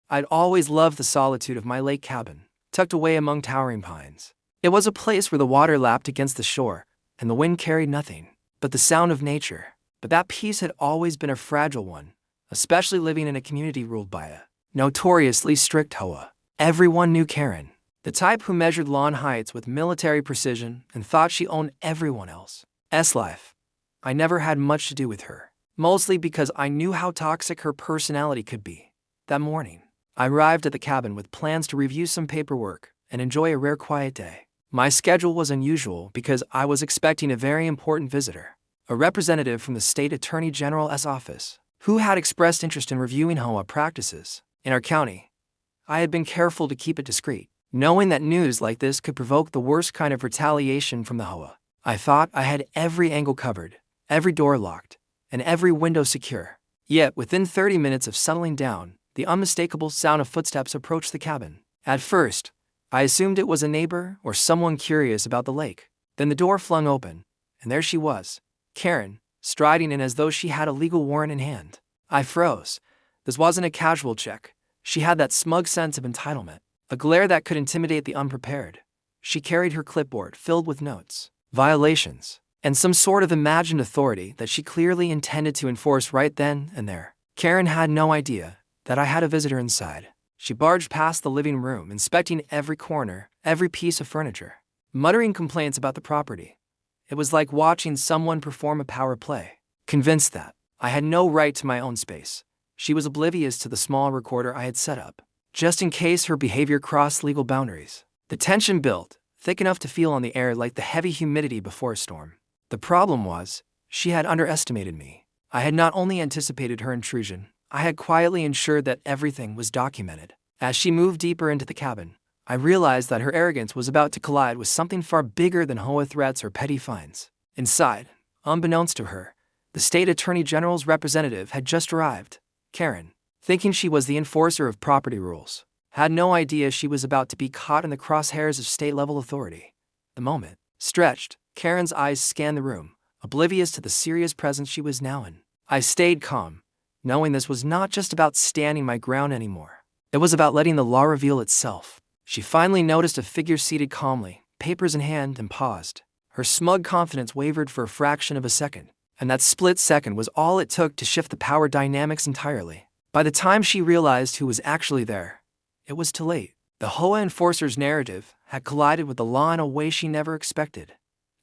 I'd always loved the solitude of my lake cabin, tucked away among towering pines. It was a place where the water lapped against the shore, and the wind carried nothing but the sound of nature. But that peace had always been a fragile one, especially living in a community ruled by a notoriously strict HOA. Everyone knew Karen, the type who measured lawn heights with military precision and thought she owned everyone else's life. I never had much to do with her, mostly because I knew how toxic her personality could be. That morning, I arrived at the cabin with plans to review some paperwork and enjoy a rare quiet day. My schedule was unusual because I was expecting a very important visitor, a representative from the state attorney general's office, who had expressed interest in reviewing HOA practices in our county. I had been careful to keep it discreet, knowing that news like this could provoke the worst kind of retaliation from the HOA. I thought I had every angle covered, every door locked, and every window secure. Yet, within 30 minutes of settling down, the unmistakable sound of footsteps approached the cabin. At first, I assumed it was a neighbor or someone curious about the lake. Then the door flung open, and there she was, Karen, striding in as though she had a legal warrant in hand. I froze. This wasn't a casual check. She had that smug sense of entitlement, a glare that could intimidate the unprepared. She carried her clipboard filled with notes, violations, and some sort of imagined authority that she clearly intended to enforce right then and there. Karen had no idea that I had a visitor inside. She barged past the living room, inspecting every corner, every piece of furniture, muttering complaints about the property. It was like watching someone perform a power play. Convinced that I had no right to my own space, she was oblivious to the small recorder I had set up, just in case her behavior crossed legal boundaries. The tension built, thick enough to feel on the air like the heavy humidity before a storm. The problem was, she had underestimated me. I had not only anticipated her intrusion, I had quietly ensured that everything was documented. As she moved deeper into the cabin, I realized that her arrogance was about to collide with something far bigger than HOA threats or petty fines. Inside, unbeknownst to her, the state attorney general's representative had just arrived. Karen, thinking she was the enforcer of property rules, had no idea she was about to be caught in the crosshairs of state-level authority. The moment stretched, Karen's eyes scanned the room, oblivious to the serious presence she was now in. I stayed calm, knowing this was not just about standing my ground anymore. It was about letting the law reveal itself. She finally noticed a figure seated calmly, papers in hand, and paused. Her smug confidence wavered for a fraction of a second, and that split second was all it took to shift the power dynamics entirely. By the time she realized who was actually there, it was too late. The HOA enforcer's narrative had collided with the law in a way she never expected.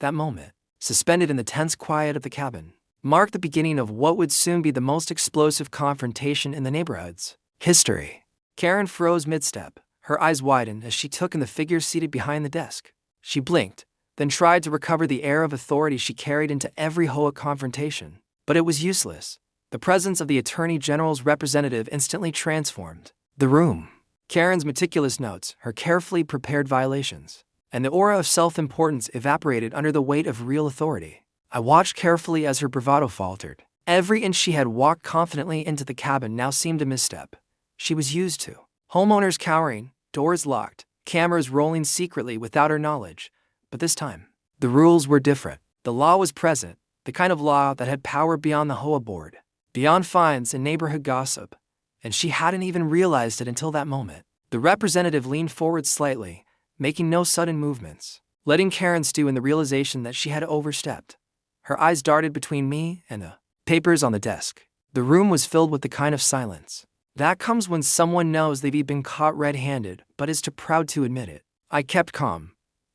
That moment, suspended in the tense quiet of the cabin, marked the beginning of what would soon be the most explosive confrontation in the neighborhood's history. Karen froze mid-step, her eyes widened as she took in the figure seated behind the desk. She blinked, then tried to recover the air of authority she carried into every HOA confrontation. But it was useless. The presence of the Attorney General's representative instantly transformed the room. Karen's meticulous notes, her carefully prepared violations, and the aura of self-importance evaporated under the weight of real authority. I watched carefully as her bravado faltered. Every inch she had walked confidently into the cabin now seemed a misstep. She was used to homeowners cowering, doors locked, cameras rolling secretly without her knowledge. But this time, the rules were different. The law was present, the kind of law that had power beyond the HOA board, beyond fines and neighborhood gossip, and she hadn't even realized it until that moment. The representative leaned forward slightly, making no sudden movements, letting Karen stew in the realization that she had overstepped. Her eyes darted between me and the papers on the desk. The room was filled with the kind of silence that comes when someone knows they've been caught red-handed but is too proud to admit it. I kept calm,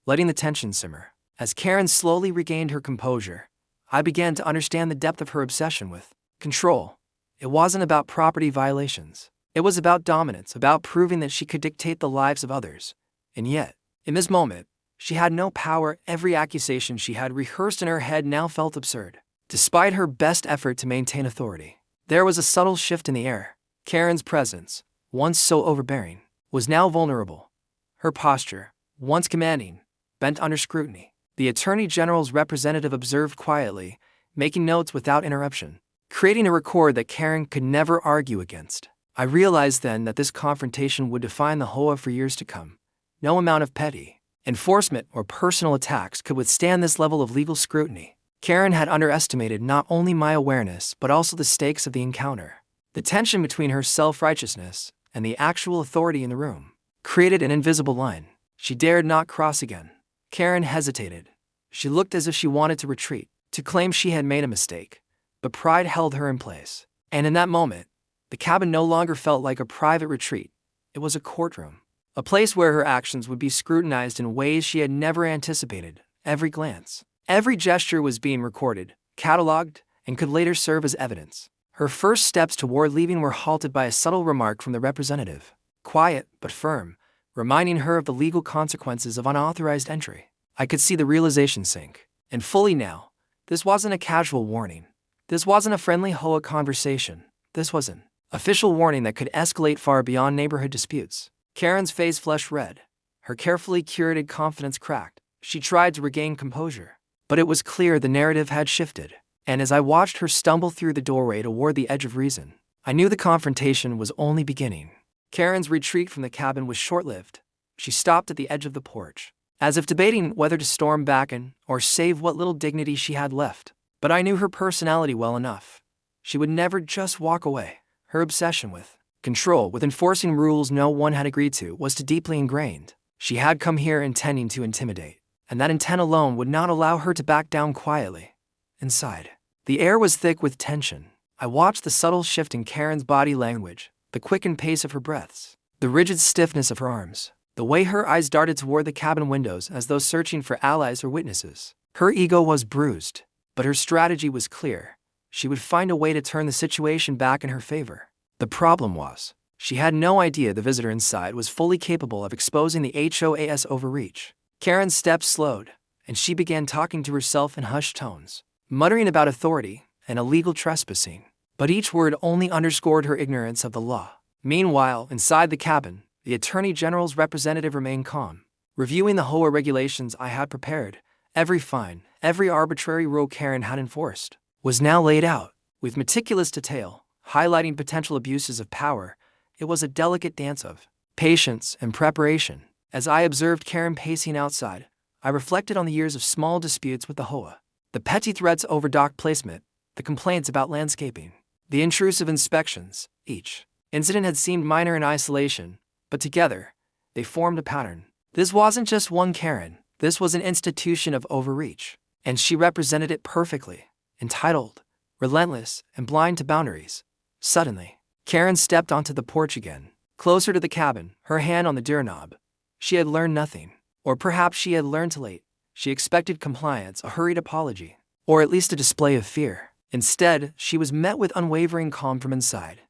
letting the tension simmer. As Karen slowly regained her composure, I began to understand the depth of her obsession with control. It wasn't about property violations. It was about dominance, about proving that she could dictate the lives of others. And yet, in this moment, she had no power. Every accusation she had rehearsed in her head now felt absurd. Despite her best effort to maintain authority, there was a subtle shift in the air. Karen's presence, once so overbearing, was now vulnerable. Her posture, once commanding, bent under scrutiny. The Attorney General's representative observed quietly, making notes without interruption, creating a record that Karen could never argue against. I realized then that this confrontation would define the HOA for years to come. No amount of petty enforcement or personal attacks could withstand this level of legal scrutiny. Karen had underestimated not only my awareness but also the stakes of the encounter. The tension between her self-righteousness and the actual authority in the room created an invisible line she dared not cross again. Karen hesitated. She looked as if she wanted to retreat, to claim she had made a mistake, but pride held her in place. And in that moment, the cabin no longer felt like a private retreat. It was a courtroom, a place where her actions would be scrutinized in ways she had never anticipated. Every glance, every gesture was being recorded, cataloged, and could later serve as evidence. Her first steps toward leaving were halted by a subtle remark from the representative, quiet but firm, reminding her of the legal consequences of unauthorized entry. I could see the realization sink, and fully now. This wasn't a casual warning. This wasn't a friendly HOA conversation. This was an official warning that could escalate far beyond neighborhood disputes. Karen's face flushed red. Her carefully curated confidence cracked. She tried to regain composure, but it was clear the narrative had shifted. And as I watched her stumble through the doorway toward the edge of reason, I knew the confrontation was only beginning. Karen's retreat from the cabin was short-lived. She stopped at the edge of the porch, as if debating whether to storm back in or save what little dignity she had left. But I knew her personality well enough. She would never just walk away. Her obsession with control, with enforcing rules no one had agreed to, was too deeply ingrained. She had come here intending to intimidate, and that intent alone would not allow her to back down quietly. Inside, the air was thick with tension. I watched the subtle shift in Karen's body language, the quickened pace of her breaths, the rigid stiffness of her arms, the way her eyes darted toward the cabin windows as though searching for allies or witnesses. Her ego was bruised, but her strategy was clear. She would find a way to turn the situation back in her favor. The problem was, she had no idea the visitor inside was fully capable of exposing the HOA's overreach. Karen's steps slowed, and she began talking to herself in hushed tones, muttering about authority and illegal trespassing. But each word only underscored her ignorance of the law. Meanwhile, inside the cabin, the Attorney General's representative remained calm, reviewing the HOA regulations I had prepared. Every fine, every arbitrary rule Karen had enforced, was now laid out, with meticulous detail, highlighting potential abuses of power. It was a delicate dance of patience and preparation. As I observed Karen pacing outside, I reflected on the years of small disputes with the HOA, the petty threats over dock placement, the complaints about landscaping, the intrusive inspections. Each incident had seemed minor in isolation, but together, they formed a pattern. This wasn't just one Karen. This was an institution of overreach, and she represented it perfectly. Entitled, relentless, and blind to boundaries. Suddenly, Karen stepped onto the porch again, closer to the cabin, her hand on the doorknob. She had learned nothing, or perhaps she had learned too late. She expected compliance, a hurried apology, or at least a display of fear. Instead, she was met with unwavering calm from inside.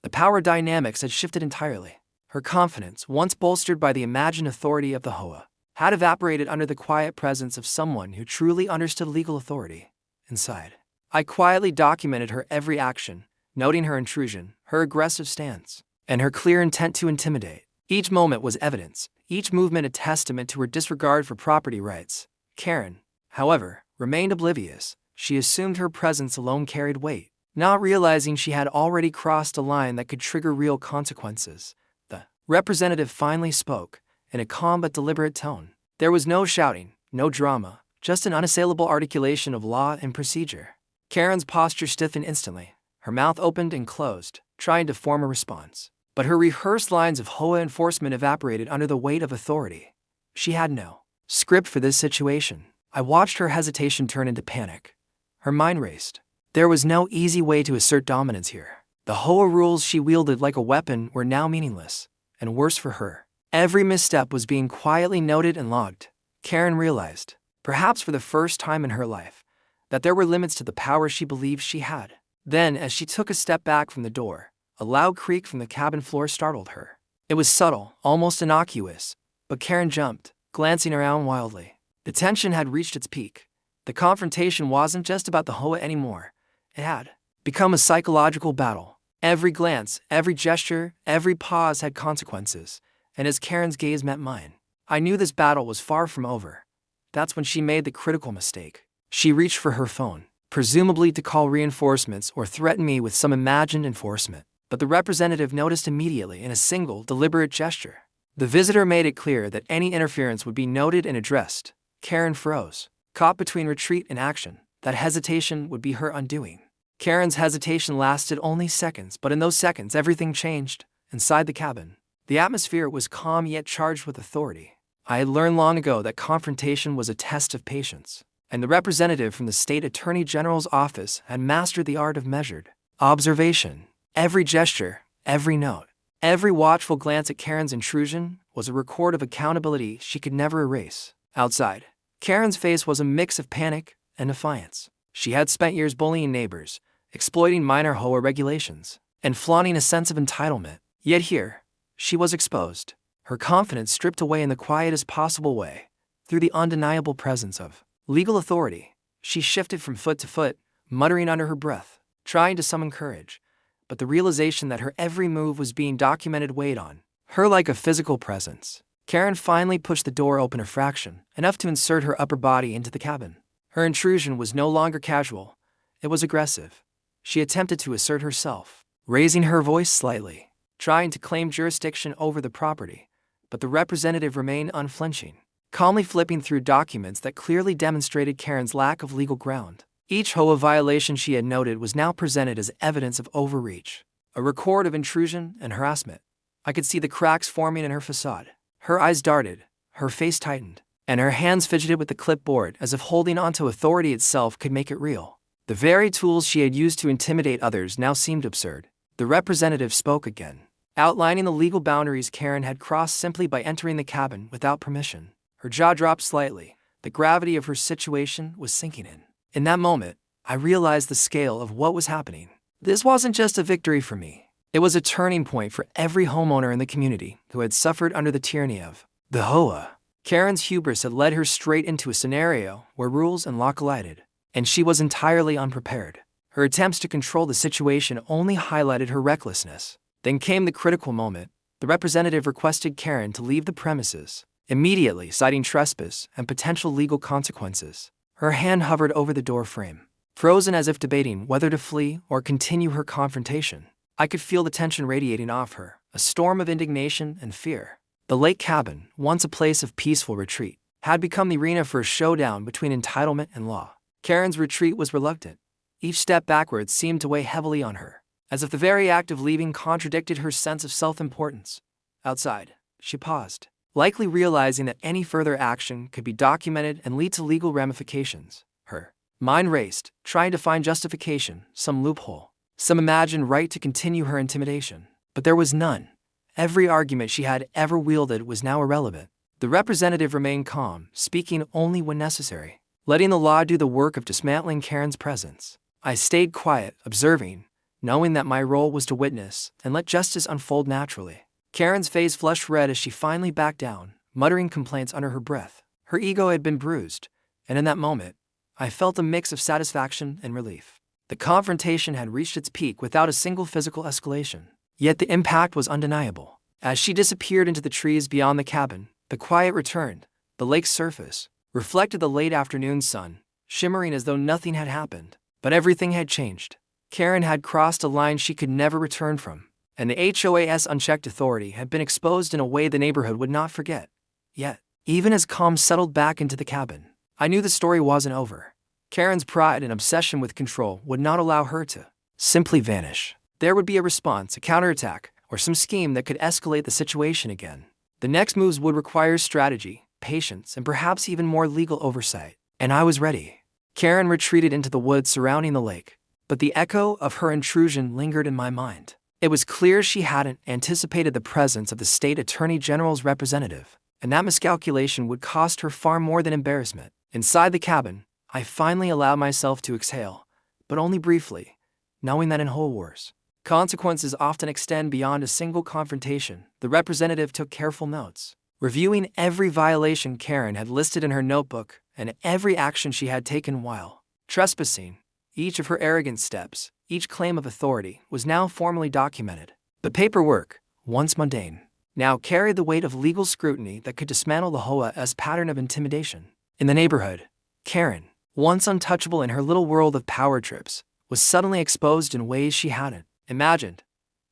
The power dynamics had shifted entirely. Her confidence, once bolstered by the imagined authority of the HOA, had evaporated under the quiet presence of someone who truly understood legal authority. Inside, I quietly documented her every action, noting her intrusion, her aggressive stance, and her clear intent to intimidate. Each moment was evidence, each movement a testament to her disregard for property rights. Karen, however, remained oblivious. She assumed her presence alone carried weight, not realizing she had already crossed a line that could trigger real consequences. The representative finally spoke, in a calm but deliberate tone. There was no shouting, no drama, just an unassailable articulation of law and procedure. Karen's posture stiffened instantly. Her mouth opened and closed, trying to form a response. But her rehearsed lines of HOA enforcement evaporated under the weight of authority. She had no script for this situation. I watched her hesitation turn into panic. Her mind raced. There was no easy way to assert dominance here. The HOA rules she wielded like a weapon were now meaningless, and worse for her, every misstep was being quietly noted and logged. Karen realized, perhaps for the first time in her life, that there were limits to the power she believed she had. Then, as she took a step back from the door, a loud creak from the cabin floor startled her. It was subtle, almost innocuous, but Karen jumped, glancing around wildly. The tension had reached its peak. The confrontation wasn't just about the HOA anymore. It had become a psychological battle. Every glance, every gesture, every pause had consequences, and as Karen's gaze met mine, I knew this battle was far from over. That's when she made the critical mistake. She reached for her phone, presumably to call reinforcements or threaten me with some imagined enforcement. But the representative noticed immediately in a single, deliberate gesture. The visitor made it clear that any interference would be noted and addressed. Karen froze, caught between retreat and action. That hesitation would be her undoing. Karen's hesitation lasted only seconds, but in those seconds everything changed. inside the cabin. The atmosphere was calm yet charged with authority. I had learned long ago that confrontation was a test of patience, and the representative from the state attorney general's office had mastered the art of measured observation. Every gesture, every note, every watchful glance at Karen's intrusion was a record of accountability she could never erase. Outside, Karen's face was a mix of panic and defiance. She had spent years bullying neighbors, exploiting minor HOA regulations, and flaunting a sense of entitlement. Yet here, she was exposed, her confidence stripped away in the quietest possible way. Through the undeniable presence of legal authority, she shifted from foot to foot, muttering under her breath, trying to summon courage. But the realization that her every move was being documented weighed on her like a physical presence. Karen finally pushed the door open a fraction, enough to insert her upper body into the cabin. Her intrusion was no longer casual, it was aggressive. She attempted to assert herself, raising her voice slightly, trying to claim jurisdiction over the property, but the representative remained unflinching, calmly flipping through documents that clearly demonstrated Karen's lack of legal ground. Each HOA violation she had noted was now presented as evidence of overreach, a record of intrusion and harassment. I could see the cracks forming in her facade. Her eyes darted, her face tightened, and her hands fidgeted with the clipboard as if holding onto authority itself could make it real. The very tools she had used to intimidate others now seemed absurd. The representative spoke again, outlining the legal boundaries Karen had crossed simply by entering the cabin without permission. Her jaw dropped slightly. The gravity of her situation was sinking in. In that moment, I realized the scale of what was happening. This wasn't just a victory for me. It was a turning point for every homeowner in the community who had suffered under the tyranny of the HOA. Karen's hubris had led her straight into a scenario where rules and law collided, and she was entirely unprepared. Her attempts to control the situation only highlighted her recklessness. Then came the critical moment. The representative requested Karen to leave the premises immediately, citing trespass and potential legal consequences. Her hand hovered over the door frame, frozen as if debating whether to flee or continue her confrontation. I could feel the tension radiating off her, a storm of indignation and fear. The lake cabin, once a place of peaceful retreat, had become the arena for a showdown between entitlement and law. Karen's retreat was reluctant. Each step backwards seemed to weigh heavily on her, as if the very act of leaving contradicted her sense of self-importance. Outside, she paused, likely realizing that any further action could be documented and lead to legal ramifications. Her mind raced, trying to find justification, some loophole, some imagined right to continue her intimidation. But there was none. Every argument she had ever wielded was now irrelevant. The representative remained calm, speaking only when necessary, letting the law do the work of dismantling Karen's presence. I stayed quiet, observing, knowing that my role was to witness and let justice unfold naturally. Karen's face flushed red as she finally backed down, muttering complaints under her breath. Her ego had been bruised, and in that moment, I felt a mix of satisfaction and relief. The confrontation had reached its peak without a single physical escalation. Yet the impact was undeniable. As she disappeared into the trees beyond the cabin, the quiet returned. The lake's surface reflected the late afternoon sun, shimmering as though nothing had happened. But everything had changed. Karen had crossed a line she could never return from, and the HOA's unchecked authority had been exposed in a way the neighborhood would not forget. Yet, even as calm settled back into the cabin, I knew the story wasn't over. Karen's pride and obsession with control would not allow her to simply vanish. There would be a response, a counterattack, or some scheme that could escalate the situation again. The next moves would require strategy, patience, and perhaps even more legal oversight. And I was ready. Karen retreated into the woods surrounding the lake, but the echo of her intrusion lingered in my mind. It was clear she hadn't anticipated the presence of the state attorney general's representative, and that miscalculation would cost her far more than embarrassment. Inside the cabin, I finally allowed myself to exhale, but only briefly, knowing that in HOA wars, consequences often extend beyond a single confrontation. The representative took careful notes, reviewing every violation Karen had listed in her notebook and every action she had taken while trespassing. Each of her arrogant steps, each claim of authority, was now formally documented. The paperwork, once mundane, now carried the weight of legal scrutiny that could dismantle the HOA's pattern of intimidation. In the neighborhood, Karen, once untouchable in her little world of power trips, was suddenly exposed in ways she hadn't imagined.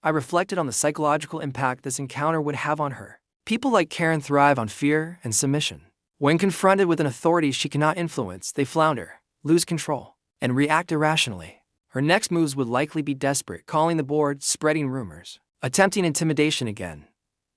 I reflected on the psychological impact this encounter would have on her. People like Karen thrive on fear and submission. When confronted with an authority she cannot influence, they flounder, lose control, and react irrationally. Her next moves would likely be desperate, calling the board, spreading rumors, attempting intimidation again.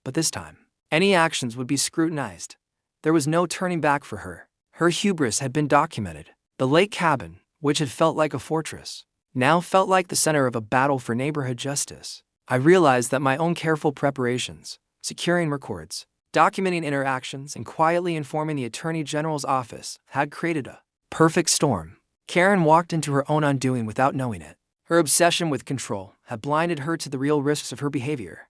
But this time, any actions would be scrutinized. There was no turning back for her. Her hubris had been documented. The lake cabin, which had felt like a fortress, now felt like the center of a battle for neighborhood justice. I realized that my own careful preparations, securing records, documenting interactions, and quietly informing the Attorney General's office had created a perfect storm. Karen walked into her own undoing without knowing it. Her obsession with control had blinded her to the real risks of her behavior.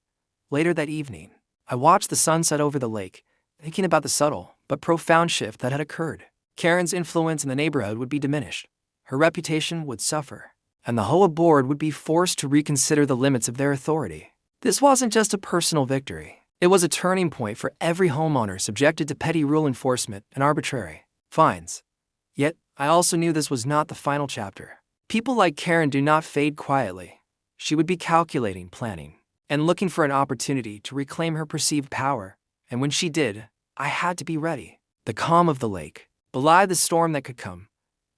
Later that evening, I watched the sun set over the lake, thinking about the subtle but profound shift that had occurred. Karen's influence in the neighborhood would be diminished, her reputation would suffer, and the HOA board would be forced to reconsider the limits of their authority. This wasn't just a personal victory. It was a turning point for every homeowner subjected to petty rule enforcement and arbitrary fines. Yet, I also knew this was not the final chapter. People like Karen do not fade quietly. She would be calculating, planning, and looking for an opportunity to reclaim her perceived power. And when she did, I had to be ready. The calm of the lake belied the storm that could come.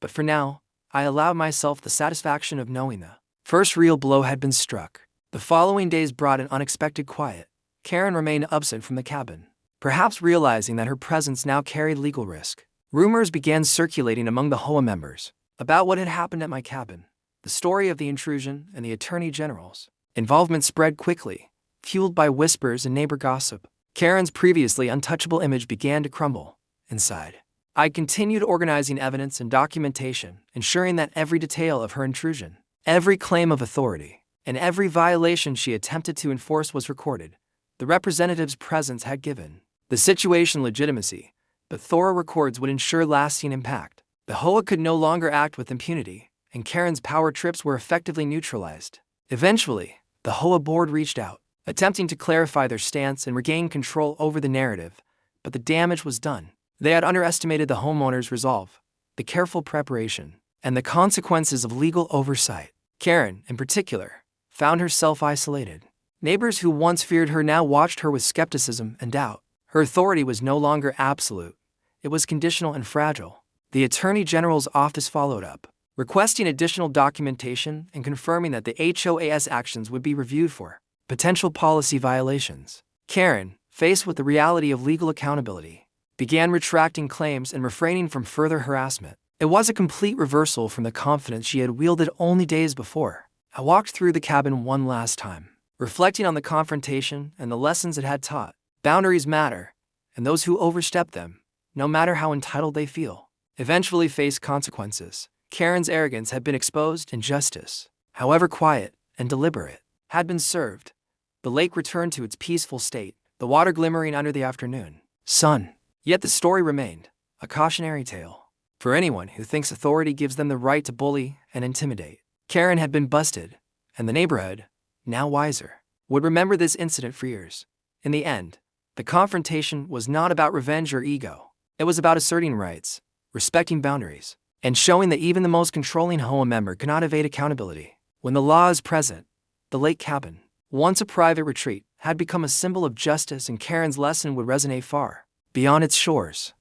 But for now, I allowed myself the satisfaction of knowing the first real blow had been struck. The following days brought an unexpected quiet. Karen remained absent from the cabin, perhaps realizing that her presence now carried legal risk. Rumors began circulating among the HOA members about what had happened at my cabin. The story of the intrusion and the Attorney General's involvement spread quickly, fueled by whispers and neighbor gossip. Karen's previously untouchable image began to crumble inside. I continued organizing evidence and documentation, ensuring that every detail of her intrusion, every claim of authority, and every violation she attempted to enforce was recorded. The representative's presence had given the situation legitimacy, but thorough records would ensure lasting impact. The HOA could no longer act with impunity, and Karen's power trips were effectively neutralized. Eventually, the HOA board reached out, attempting to clarify their stance and regain control over the narrative, but the damage was done. They had underestimated the homeowner's resolve, the careful preparation, and the consequences of legal oversight. Karen, in particular, found herself isolated. Neighbors who once feared her now watched her with skepticism and doubt. Her authority was no longer absolute. It was conditional and fragile. The Attorney General's office followed up, requesting additional documentation and confirming that the HOA's actions would be reviewed for potential policy violations. Karen, faced with the reality of legal accountability, began retracting claims and refraining from further harassment. It was a complete reversal from the confidence she had wielded only days before. I walked through the cabin one last time, reflecting on the confrontation and the lessons it had taught. Boundaries matter, and those who overstep them, no matter how entitled they feel, eventually face consequences. Karen's arrogance had been exposed and justice, however quiet and deliberate, had been served. The lake returned to its peaceful state, the water glimmering under the afternoon sun. Yet the story remained, a cautionary tale for anyone who thinks authority gives them the right to bully and intimidate. Karen had been busted, and the neighborhood, now wiser, would remember this incident for years. In the end, the confrontation was not about revenge or ego. It was about asserting rights, respecting boundaries, and showing that even the most controlling HOA member cannot evade accountability. When the law is present, the lake cabin, once a private retreat, had become a symbol of justice, and Karen's lesson would resonate far beyond its shores.